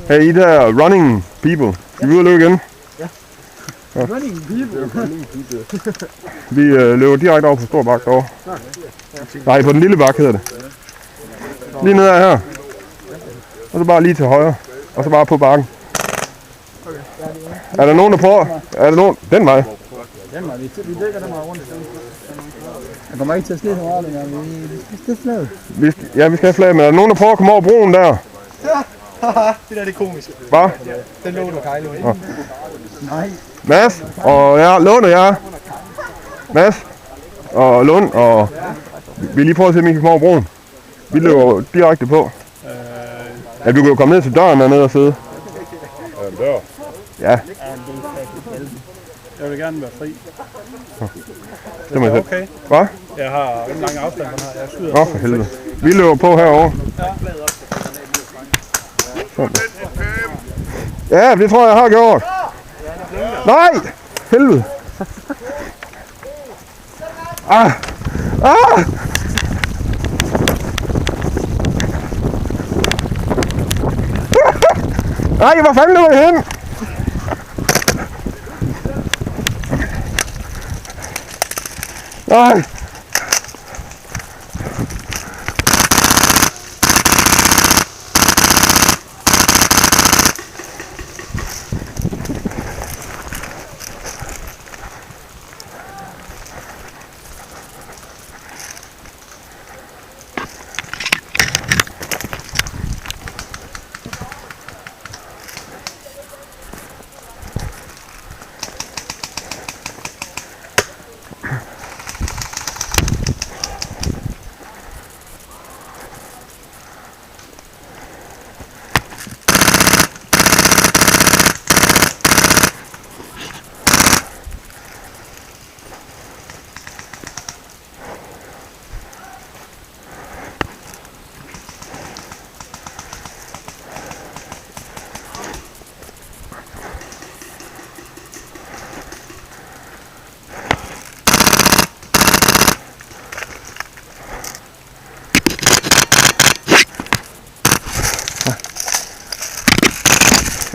Hey, I der running people. Skal vi ud og løbe igen? Ja. Running people. Vi løber direkte over på stor bakke derovre. Nej, på den lille bakke hedder det. Lige nede her. Og så bare lige til højre. Og så bare på bakken. Er der nogen, der prøver? Er der nogen? Den vej. Den vej. Vi dækker den vej rundt. Jeg kommer ikke til at slide så meget længere. Vi skal flaget. Ja, vi skal have flag med. Er der nogen, der prøver at komme over broen der? Ja, det der det er komisk. Hvad? Den lå du, Kajlo. Nej. Mads og Lund og jeg. Mads og Lund og... Vi lige prøver at se, om I kan komme over broen. Vi løber direkte på. Ja, vi kan jo komme ned til døren dernede og sidde. Er det dør? Ja. Jeg vil gerne være fri. Det må jeg selv. Okay. Hvad? Jeg har en lang afstand fra her. Jeg skyder. Nå, for helvede. Vi løber på herovre. Ja, det tror jeg har gjort. Nej! Helvede. Ah! Ah! Nej, hvor fanden løber jeg hen? Nej!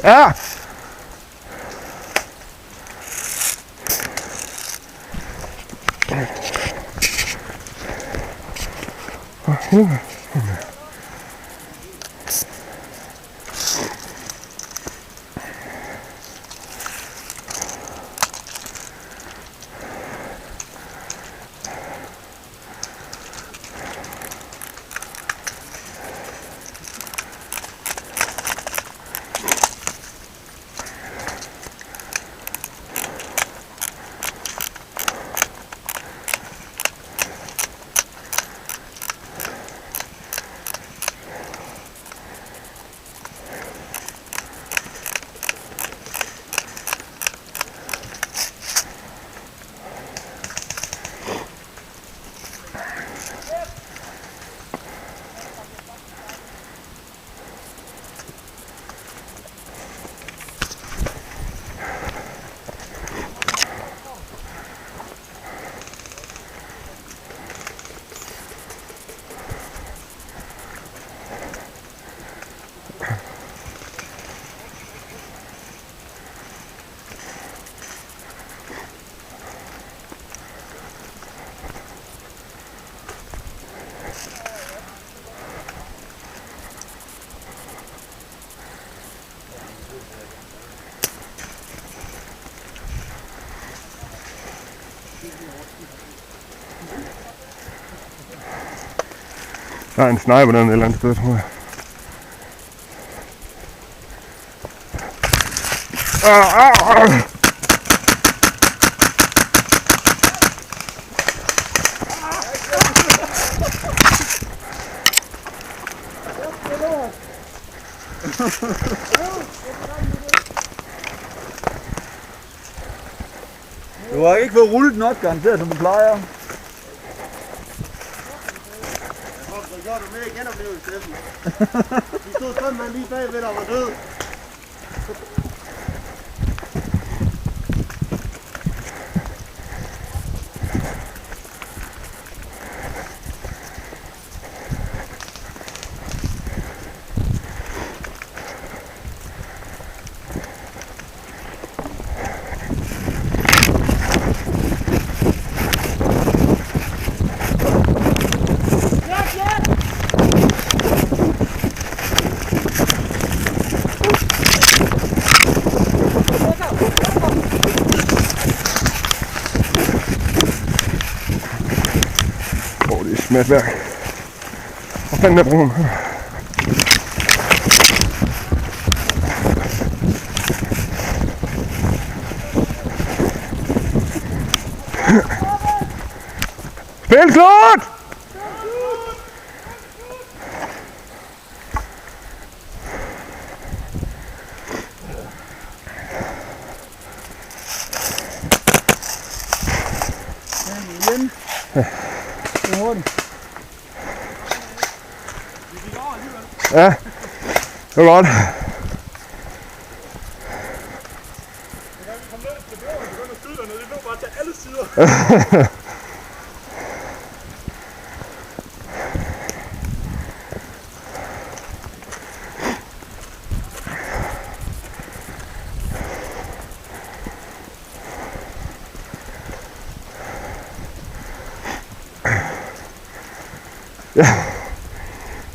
Ja! Der er en sniper der et eller andet sted, tror jeg. Du har ikke fået rullet nok, garanteret, som du plejer. Så gjorde du mere genoplevelse, Steffen. De stod sådan lige bagved og var død. Mads Berg. Hvor fanden er broen? Spil slut! Igen. Det er hurtigt. Ja, det var godt.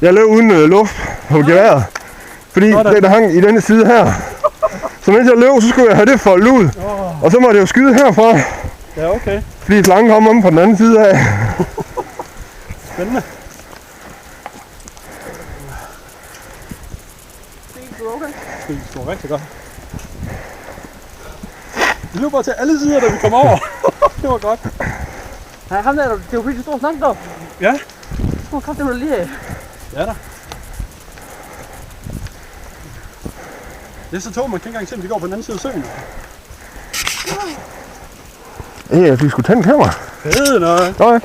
Jeg løb uden luft på geværet, fordi det der hang i denne side her. Så mens jeg løb, så skulle jeg have det foldet ud. Og så måtte jeg jo skyde herfra, Ja, okay. fordi slangen kom om på den anden side af. Spændende. Det går rigtig godt. Vi løb bare til alle sider, da vi kom over. Det var godt. Nej, ham der, det var virkelig stor snak der. Ja. Hvor kom det lige af? Ja da. Det er så tog, man kan ikke engang se, om de går på den anden side af søen. Ja, vi skulle tænde kamera. Fede noget. Godt.